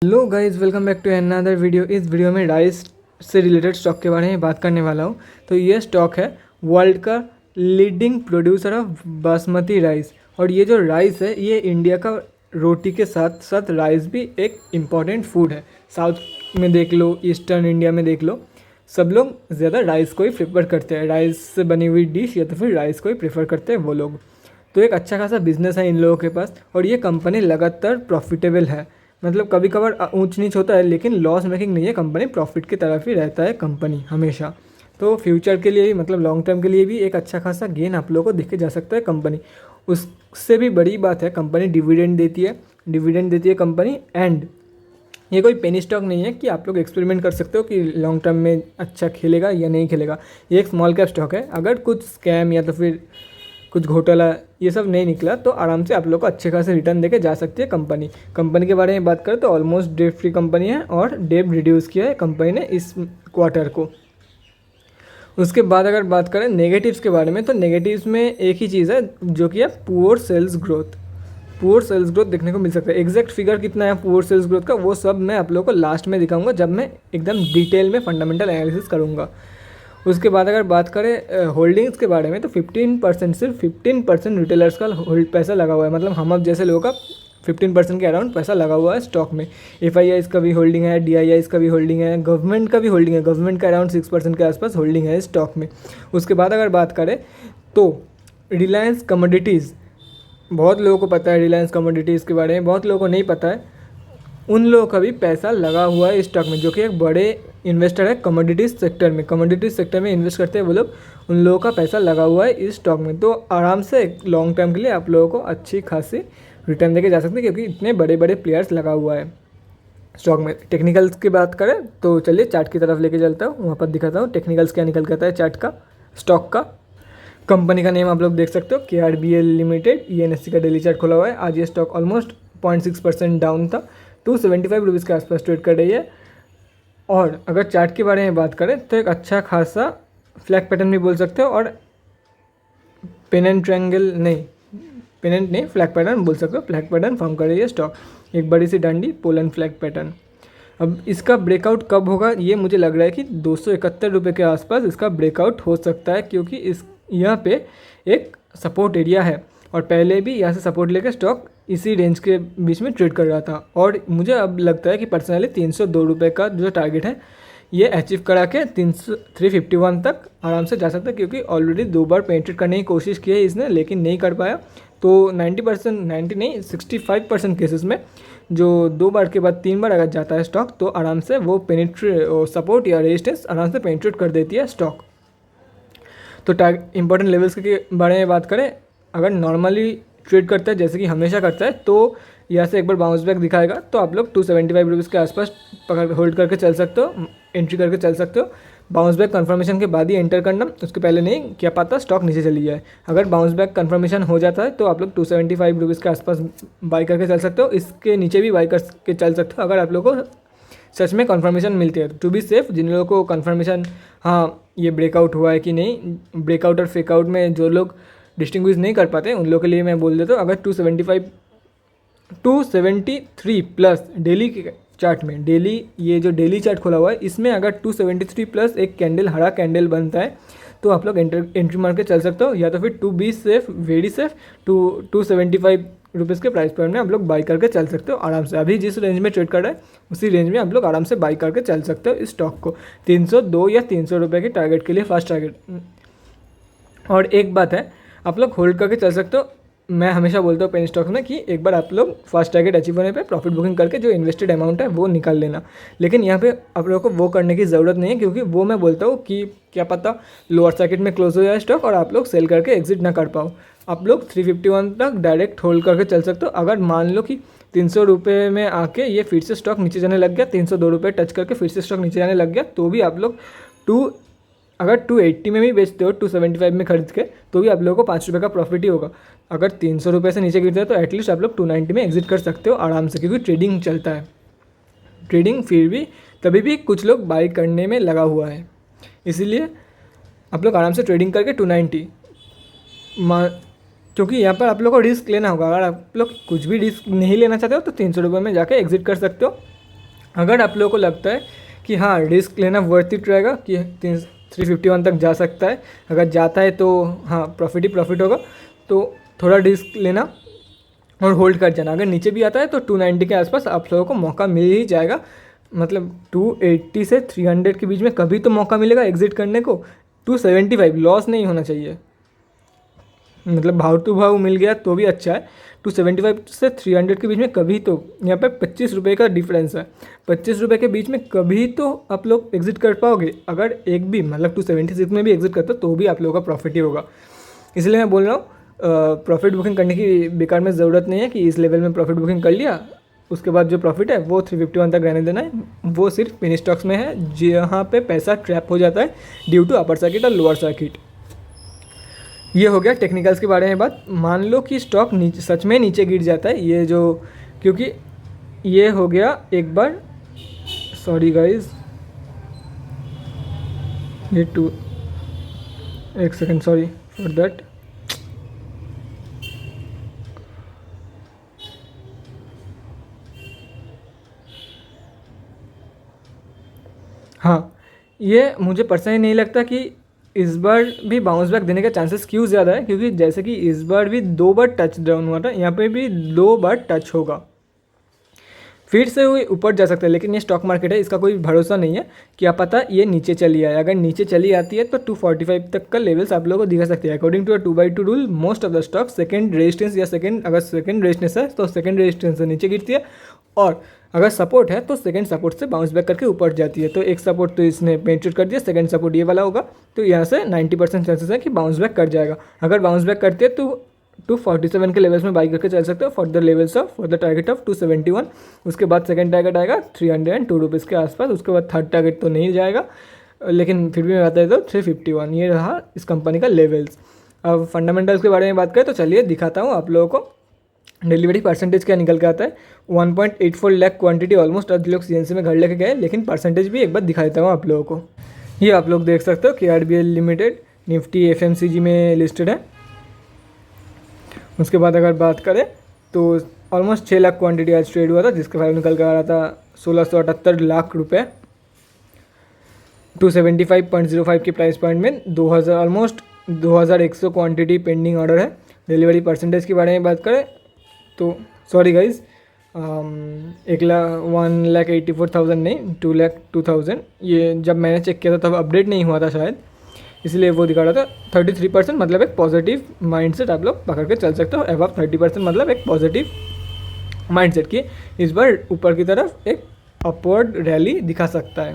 Hello guys, welcome back to another video. इस video में rice से रिलेटेड स्टॉक के बारे में बात करने वाला हूँ। तो ये स्टॉक है वर्ल्ड का leading producer of basmati rice. और ये जो राइस है ये इंडिया का रोटी के साथ साथ राइस भी एक इम्पॉर्टेंट फूड है। साउथ में देख लो, ईस्टर्न इंडिया में देख लो, सब लोग ज़्यादा राइस को ही प्रेफर करते हैं। राइस से बनी हुई डिश या तो फिर राइस को ही प्रेफर करते हैं वो लोग। तो एक अच्छा खासा बिजनेस है इन लोगों के पास और ये कंपनी लगातार प्रॉफिटेबल है। मतलब कभी कभार ऊंच नीच होता है लेकिन लॉस मेकिंग नहीं है कंपनी, प्रॉफिट की तरफ ही रहता है कंपनी हमेशा। तो फ्यूचर के लिए भी मतलब लॉन्ग टर्म के लिए भी एक अच्छा खासा गेन आप लोगों को दिखे जा सकता है कंपनी। उससे भी बड़ी बात है कंपनी डिविडेंड देती है कंपनी। एंड ये कोई पेनी स्टॉक नहीं है कि आप लोग एक्सपेरिमेंट कर सकते हो कि लॉन्ग टर्म में अच्छा खेलेगा या नहीं खेलेगा। ये एक स्मॉल कैप स्टॉक है। अगर कुछ स्कैम या तो फिर कुछ घोटाला ये सब नहीं निकला तो आराम से आप लोग को अच्छे खासे रिटर्न देके जा सकती है कंपनी के बारे में बात करें तो ऑलमोस्ट डेट फ्री कंपनी है और डेट रिड्यूस किया है कंपनी ने इस क्वार्टर को। उसके बाद अगर बात करें नेगेटिव्स के बारे में तो नेगेटिव्स में एक ही चीज़ है जो कि है पुअर सेल्स ग्रोथ देखने को मिल सकता है। एग्जैक्ट फिगर कितना है पुअर सेल्स ग्रोथ का वो सब मैं आप लोगों को लास्ट में दिखाऊंगा जब मैं एकदम डिटेल में फंडामेंटल एनालिसिस करूँगा। उसके बाद अगर बात करें होल्डिंग्स के बारे में तो 15% सिर्फ 15% रिटेलर्स का होल्ड पैसा लगा हुआ है। मतलब हम अब जैसे लोगों का 15% के अराउंड पैसा लगा हुआ है स्टॉक में। FIIs का भी होल्डिंग है, DIIs का भी होल्डिंग है, गवर्नमेंट का भी होल्डिंग है। गवर्नमेंट का अराउंड 6% के आसपास होल्डिंग है स्टॉक में। उसके बाद अगर बात करें तो रिलायंस कमोडिटीज़, बहुत लोगों को पता है रिलायंस कमोडिटीज़ के बारे में, बहुत लोगों को नहीं पता है। उन लोगों का भी पैसा लगा हुआ है स्टॉक में जो कि एक बड़े इन्वेस्टर है कमोडिटीज़ सेक्टर में इन्वेस्ट करते हैं वो लोग। उन लोगों का पैसा लगा हुआ है इस स्टॉक में। तो आराम से लॉन्ग टर्म के लिए आप लोगों को अच्छी खासी रिटर्न देके जा सकते हैं क्योंकि इतने बड़े बड़े प्लेयर्स लगा हुआ है स्टॉक में। टेक्निकल्स की बात करें तो चलिए चार्ट की तरफ लेके चलता हूँ, वहाँ पर दिखाता हूँ टेक्निकल्स क्या निकल के आता है चार्ट का स्टॉक का। कंपनी का नेम आप लोग देख सकते हो KRBL लिमिटेड। ये NSE का डेली चार्ट खुला हुआ है। आज ये स्टॉक ऑलमोस्ट 0.6% डाउन था, 275 रुपीज़ के आसपास ट्रेड कर रही है। और अगर चार्ट के बारे में बात करें तो एक अच्छा खासा फ्लैग पैटर्न भी बोल सकते हो और पेनेंट नहीं फ्लैग पैटर्न बोल सकते हो। फ्लैग पैटर्न फॉर्म कर रही है स्टॉक, एक बड़ी सी डंडी पोलन फ्लैग पैटर्न। अब इसका ब्रेकआउट कब होगा ये मुझे लग रहा है कि 271 रुपये के आसपास इसका ब्रेकआउट हो सकता है क्योंकि इस यहाँ पे एक सपोर्ट एरिया है और पहले भी यहाँ से सपोर्ट लेकर स्टॉक इसी रेंज के बीच में ट्रेड कर रहा था। और मुझे अब लगता है कि पर्सनली 302 रुपये का जो टारगेट है ये अचीव करा के 351 तक आराम से जा सकता है क्योंकि ऑलरेडी 2 बार पेनिट्रेट करने की कोशिश की है इसने लेकिन नहीं कर पाया। तो 65% केसेस में जो 2 बार के बाद 3 बार अगर जाता है स्टॉक तो आराम से वो सपोर्ट या रेजिस्टेंस आराम से पेनिट्रेट कर देती है स्टॉक। तो इंपॉर्टेंट लेवल्स के बारे में बात करें, अगर नॉर्मली ट्रेड करता है जैसे कि हमेशा करता है तो यहाँ से एक बार बाउंस बैक दिखाएगा तो आप लोग 275 रुपीज़ के आसपास पकड़ होल्ड करके चल सकते हो, एंट्री करके चल सकते हो। बाउंस बैक कन्फर्मेशन के बाद ही एंटर करना, उसके पहले नहीं, क्या पता स्टॉक नीचे चली जाए। अगर बाउंस बैक कन्फर्मेशन हो जाता है तो आप लोग 275 रुपीज़ के आसपास बाई करके चल सकते हो। इसके नीचे भी बाई करके चल सकते हो अगर आप लोग को सच में कन्फर्मेशन मिलती है। टू बी सेफ, जिन लोगों को कन्फर्मेशन हाँ ये ब्रेकआउट हुआ है कि नहीं, ब्रेकआउट और फेकआउट में जो लोग डिस्टिंग्विश नहीं कर पाते उन लोगों के लिए मैं बोल देता हूँ, अगर 273 प्लस डेली के चार्ट में, डेली ये जो डेली चार्ट खोला हुआ है इसमें अगर 273 प्लस एक कैंडल हरा कैंडल बनता है तो आप लोग एंट्री मार के चल सकते हो। या तो फिर to be safe, very safe, 275 rupees के प्राइस पॉइंट में आप लोग बाई करके चल सकते हो आराम से। अभी जिस रेंज में ट्रेड कर रहा है उसी रेंज में आप लोग आराम से बाई करके चल सकते हो इस स्टॉक को 302 या 300 रुपये के टारगेट के लिए, फर्स्ट टारगेट। और एक बात है, आप लोग होल्ड करके चल सकते हो। मैं हमेशा बोलता हूँ पेनी स्टॉक्स में कि एक बार आप लोग फर्स्ट टारगेट अचीव होने पे प्रॉफिट बुकिंग करके जो इन्वेस्टेड अमाउंट है वो निकाल लेना। लेकिन यहाँ पे आप लोगों को वो करने की ज़रूरत नहीं है क्योंकि वो मैं बोलता हूँ कि क्या पता लोअर सर्किट में क्लोज हो जाए स्टॉक और आप लोग सेल करके एग्जिट ना कर पाओ। आप लोग 351 तक डायरेक्ट होल्ड करके चल सकते हो। अगर मान लो कि 300 रुपये में आके ये फिर से स्टॉक नीचे जाने लग गया, 302 रुपये टच करके फिर से स्टॉक नीचे जाने लग गया तो भी आप लोग अगर 280 में भी बेचते हो 275 में खरीद के तो भी आप लोगों को 5 रुपये का प्रॉफिट ही होगा। अगर 300 रुपये से नीचे गिरता है तो एटलीस्ट आप लोग 290 में एग्जिट कर सकते हो आराम से क्योंकि ट्रेडिंग चलता है। ट्रेडिंग फिर भी तभी भी कुछ लोग बाई करने में लगा हुआ है, इसीलिए आप लोग आराम से ट्रेडिंग करके 290 क्योंकि यहाँ पर आप लोग को रिस्क लेना होगा। अगर आप लोग कुछ भी रिस्क नहीं लेना चाहते हो तो 300 रुपये में जाके एग्जिट कर सकते हो अगर आप लोगों को लगता है कि हाँ रिस्क लेना वर्थ इट रहेगा कि 351 तक जा सकता है, अगर जाता है तो हाँ प्रॉफिट ही प्रॉफिट होगा, तो थोड़ा रिस्क लेना और होल्ड कर जाना। अगर नीचे भी आता है तो 290 के आसपास आप लोगों को मौका मिल ही जाएगा। मतलब 280 से 300 के बीच में कभी तो मौका मिलेगा एग्जिट करने को। 275 लॉस नहीं होना चाहिए, मतलब भाव टू भाव मिल गया तो भी अच्छा है। 275 से 300 के बीच में कभी तो, यहाँ पे 25 रुपये का डिफरेंस है, 25 रुपये के बीच में कभी तो आप लोग एग्जिट कर पाओगे। अगर एक भी मतलब 276 में भी एग्जिट करते हो तो भी आप लोगों का प्रॉफिट ही होगा। इसलिए मैं बोल रहा हूँ प्रॉफिट बुकिंग करने की बेकार में ज़रूरत नहीं है कि इस लेवल में प्रॉफिट बुकिंग कर लिया, उसके बाद जो प्रॉफिट है वो 351 तक रहने देना है। वो सिर्फ पेनी स्टॉक्स में है जहाँ पे पैसा ट्रैप हो जाता है ड्यू टू अपर सर्किट और लोअर सर्किट। ये हो गया टेक्निकल्स के बारे में बात। मान लो कि स्टॉक नीचे सच में नीचे गिर जाता है, ये जो, क्योंकि ये हो गया एक बार, सॉरी गाइस, ये एक सेकेंड, सॉरी फॉर दैट। हाँ, ये मुझे पर्सनली नहीं लगता कि इस बार भी बाउंस बैक देने का चांसेस क्यों ज़्यादा है, क्योंकि जैसे कि इस बार भी 2 बार टच डाउन हुआ था, यहाँ पे भी 2 बार टच होगा, फिर से वो ऊपर जा सकता है। लेकिन ये स्टॉक मार्केट है, इसका कोई भरोसा नहीं है, क्या पता ये नीचे चली आए। अगर नीचे चली आती है तो 245 तक का लेवल्स आप लोगों को दिखा सकते हैं। According to 2/2 rule most of the stock second resistance या अगर सेकंड रेजिस्टेंस है तो सेकंड रेजिस्टेंस से नीचे गिरती है, और अगर सपोर्ट है तो सेकंड सपोर्ट से बाउंस बैक करके ऊपर जाती है। तो एक सपोर्ट तो इसने पेनिट्रेट कर दिया, सेकंड सपोर्ट ये वाला होगा, तो यहाँ से 90% चांसेस है कि बाउंस बैक कर जाएगा। अगर बाउंस बैक करती है तो 247 के लेवल्स में बाई करके चल सकते हो फॉर द टारगेट ऑफ 271। उसके बाद सेकंड टारगेट आएगा 302 रुपीज़ के आसपास। उसके बाद थर्ड टारगेट तो नहीं जाएगा, लेकिन फिर भी मैं बता देता हूँ 351। ये रहा इस कंपनी का लेवल्स। अब फंडामेंटल्स के बारे में बात करें तो चलिए दिखाता हूँ आप लोगों को डिलीवरी परसेंटेज क्या निकल के आता है। 1.84 लाख क्वांटिटी ऑलमोस्ट आज लोग सीएनसी में घर लेके गए, लेकिन परसेंटेज भी एक बार दिखा देता हूँ आप लोगों को। ये आप लोग देख सकते हो KRBL लिमिटेड निफ्टी FMCG में लिस्टेड है। उसके बाद अगर बात करें तो ऑलमोस्ट 6 लाख क्वांटिटी आज ट्रेड हुआ था, जिसका वैल्यू निकल कर आ रहा था 1678 लाख रुपये। 275.05 के प्राइस पॉइंट में 2000 ऑलमोस्ट 2100 क्वांटिटी पेंडिंग ऑर्डर है। डिलीवरी परसेंटेज के बारे में बात करें तो सॉरी गाइज, 1,84,000 नहीं 2,02,000। ये जब मैंने चेक किया था तब अपडेट नहीं हुआ था शायद, इसलिए वो दिखा रहा था 33%। मतलब एक पॉजिटिव माइंडसेट आप लोग पकड़ के चल सकते हो। अबव 30% मतलब एक पॉजिटिव माइंडसेट की इस बार ऊपर की तरफ एक अपवर्ड रैली दिखा सकता है,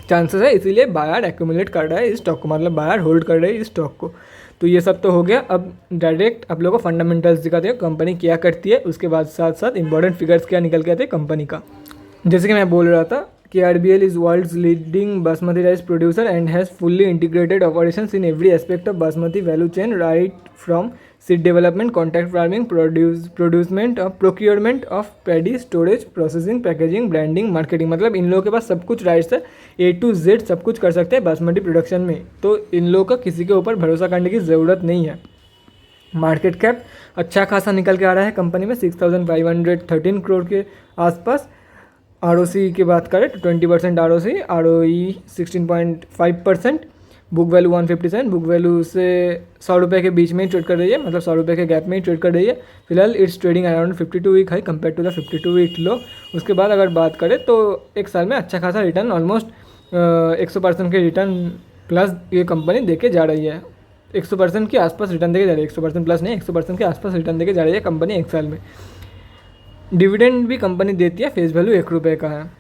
चांसेस है। इसीलिए बायर एक्यूमुलेट कर रहा है इस स्टॉक को, मतलब बायर होल्ड कर रहे हैं इस स्टॉक को। तो ये सब तो हो गया। अब डायरेक्ट आप लोगों को फंडामेंटल्स दिखाते हैं कंपनी क्या करती है, उसके बाद साथ साथ इंपॉर्टेंट फिगर्स क्या निकल के आते हैं कंपनी का। जैसे कि मैं बोल रहा था KRBL is world's leading basmati rice producer and has fully integrated operations in every aspect of basmati value chain, right from seed development, contract farming, procurement of paddy, storage, processing, packaging, branding, marketing। मतलब इन लोगों के पास सब कुछ rights है, A to Z सब कुछ कर सकते हैं बासमती प्रोडक्शन में। तो इन लोगों का किसी के ऊपर भरोसा करने की ज़रूरत नहीं है। मार्केट कैप अच्छा खासा निकल के आ रहा है कंपनी में 6,513 करोड़ के आसपास। ROC की बात करें तो 20% ROC, ROE 16.5%, book value 157, book value से 100 रुपये के बीच में ही ट्रेड कर रही है, मतलब 100 रुपये के गैप में ही ट्रेड कर रही है फिलहाल। It's trading around 52 week high compare to the 52 week low. उसके बाद अगर बात करें तो एक साल में अच्छा खासा रिटर्न ऑलमोस्ट 100% के रिटर्न प्लस ये कंपनी दे के जा रही है। 100% के आसपास रिटर्न देके जा रही है, 100% प्लस नहीं, 100% के आसपास रिटर्न देके जा रही है कंपनी एक साल में। डिविडेंड भी कंपनी देती है, फेस वैल्यू 1 रुपये का है।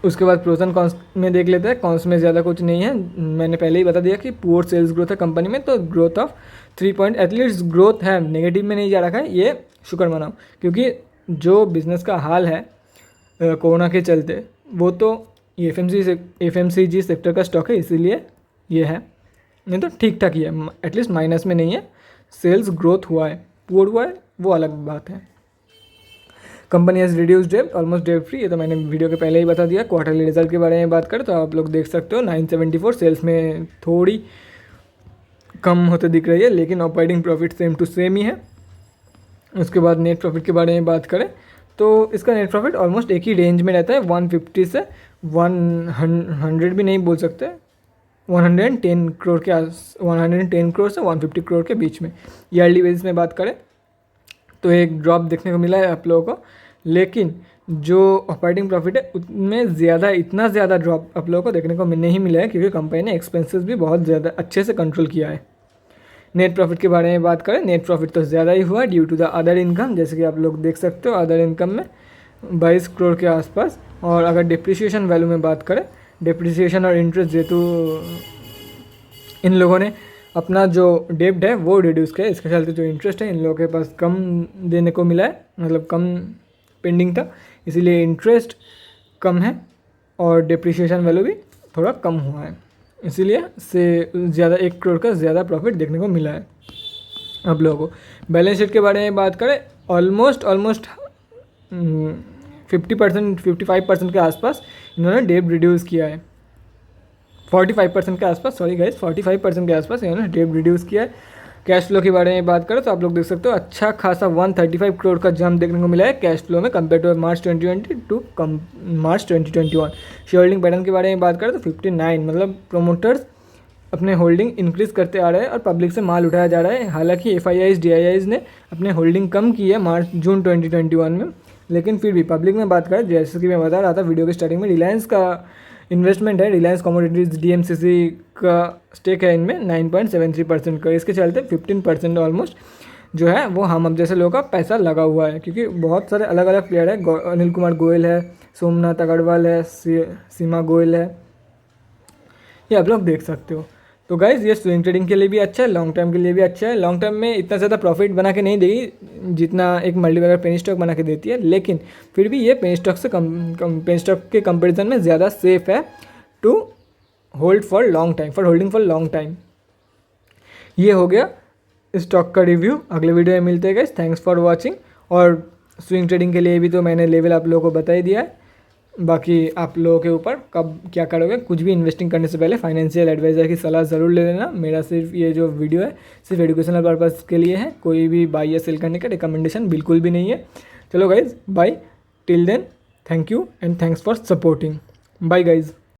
उसके बाद प्रोस एंड कॉन्स में देख लेते हैं। कॉन्स में ज़्यादा कुछ नहीं है, मैंने पहले ही बता दिया कि पुअर सेल्स ग्रोथ है कंपनी में, तो growth of 3 point at least growth है, नेगेटिव में नहीं जा रखा है, ये शुक्र मनाओ। क्योंकि जो बिज़नेस का हाल है कोरोना के चलते, वो तो FMCG सेक्टर का स्टॉक है, इसीलिए ये है, नहीं तो ठीक ठाक ही है, एटलीस्ट माइनस में नहीं है। सेल्स ग्रोथ हुआ है, पुअर हुआ है वो अलग बात है। Company has reduce debt, almost debt free, ये तो मैंने वीडियो के पहले ही बता दिया। क्वार्टरली रिजल्ट के बारे में बात करें तो आप लोग देख सकते हो 974 सेल्स में थोड़ी कम होते दिख रही है, लेकिन operating profit same to same ही है। उसके बाद नेट प्रॉफिट के बारे में बात करें तो इसका नेट प्रॉफिट ऑलमोस्ट एक ही रेंज में रहता है, 150 से 100 भी नहीं बोल सकते, 110 करोड़ के 110 करोड़ से 150 करोड़ के बीच में ईयरली बेसिस में बात करें तो एक ड्रॉप देखने को मिला है आप लोगों को। लेकिन जो ऑपरेटिंग प्रॉफिट है उनमें ज़्यादा इतना ज़्यादा ड्रॉप आप लोगों को देखने को नहीं मिला है, क्योंकि कंपनी ने एक्सपेंसेस भी बहुत ज़्यादा अच्छे से कंट्रोल किया है। नेट प्रॉफिट के बारे में बात करें, नेट प्रॉफिट तो ज़्यादा ही हुआ due to the other income, जैसे कि आप लोग देख सकते हो अदर इनकम में 22 करोड़ के आसपास। और अगर डिप्रिसिएशन वैल्यू में बात करें, डिप्रिसिएशन और इंटरेस्ट जेतु इन लोगों ने अपना जो डेब्ट है वो रिड्यूस किया, इसके चलते जो इंटरेस्ट है इन लोगों के पास कम देने को मिला है, मतलब कम पेंडिंग था, इसीलिए इंटरेस्ट कम है और डिप्रिसिएशन वैल्यू भी थोड़ा कम हुआ है, इसीलिए से ज़्यादा 1 करोड़ का ज़्यादा प्रॉफिट देखने को मिला है आप लोगों को। बैलेंस शीट के बारे में बात करें, ऑलमोस्ट 50% 55% के आसपास इन्होंने डेब्ट रिड्यूस किया है, 45% के आसपास, सॉरी गाइस 45% के आसपास इन्होंने डेब्ट रिड्यूस किया है। कैश फ्लो के बारे में बात करें तो आप लोग देख सकते हो अच्छा खासा 135 करोड़ का जंप देखने को मिला है कैश फ्लो में compare to March 2020 to March 2021। Share holding pattern के बारे में बात करें तो 59, मतलब प्रोमोटर्स अपने होल्डिंग इंक्रीज करते आ रहे हैं और पब्लिक से माल उठाया जा रहा है। हालांकि FIIs DIIs ने अपने होल्डिंग कम की है जून 2021 में, लेकिन फिर भी पब्लिक में बात करें, जैसे कि मैं बता रहा था वीडियो के स्टार्टिंग में, रिलायंस का इन्वेस्टमेंट है, रिलायंस कमोडिटीज़ DMCC का स्टेक है इनमें 9.73% का, इसके चलते 15% ऑलमोस्ट जो है वो हम अब जैसे लोगों का पैसा लगा हुआ है, क्योंकि बहुत सारे अलग अलग प्लेयर है, अनिल कुमार गोयल है, सोमनाथ अग्रवाल है, सीमा गोयल है, ये आप लोग देख सकते हो। तो गाइज़ ये स्विंग ट्रेडिंग के लिए भी अच्छा है, लॉन्ग टर्म के लिए भी अच्छा है। लॉन्ग टर्म में इतना ज़्यादा प्रॉफिट बना के नहीं देगी जितना एक मल्टीबैगर पेनी स्टॉक बना के देती है, लेकिन फिर भी ये पेनी स्टॉक से पेनी स्टॉक के कंपैरिजन में ज़्यादा सेफ है to hold for long time, for holding for long time. ये हो गया स्टॉक का रिव्यू, अगले वीडियो में मिलते हैं गाइस, थैंक्स फॉर वॉचिंग। और स्विंग ट्रेडिंग के लिए भी तो मैंने लेवल आप लोगों को बता ही दिया है, बाकी आप लोगों के ऊपर कब क्या करोगे। कुछ भी इन्वेस्टिंग करने से पहले फाइनेंशियल एडवाइज़र की सलाह ज़रूर ले लेना। मेरा सिर्फ ये जो वीडियो है सिर्फ एजुकेशनल पर्पज़ के लिए है, कोई भी बाई या सेल करने का रिकमेंडेशन बिल्कुल भी नहीं है। चलो guys bye, till then thank you and thanks for supporting, bye guys.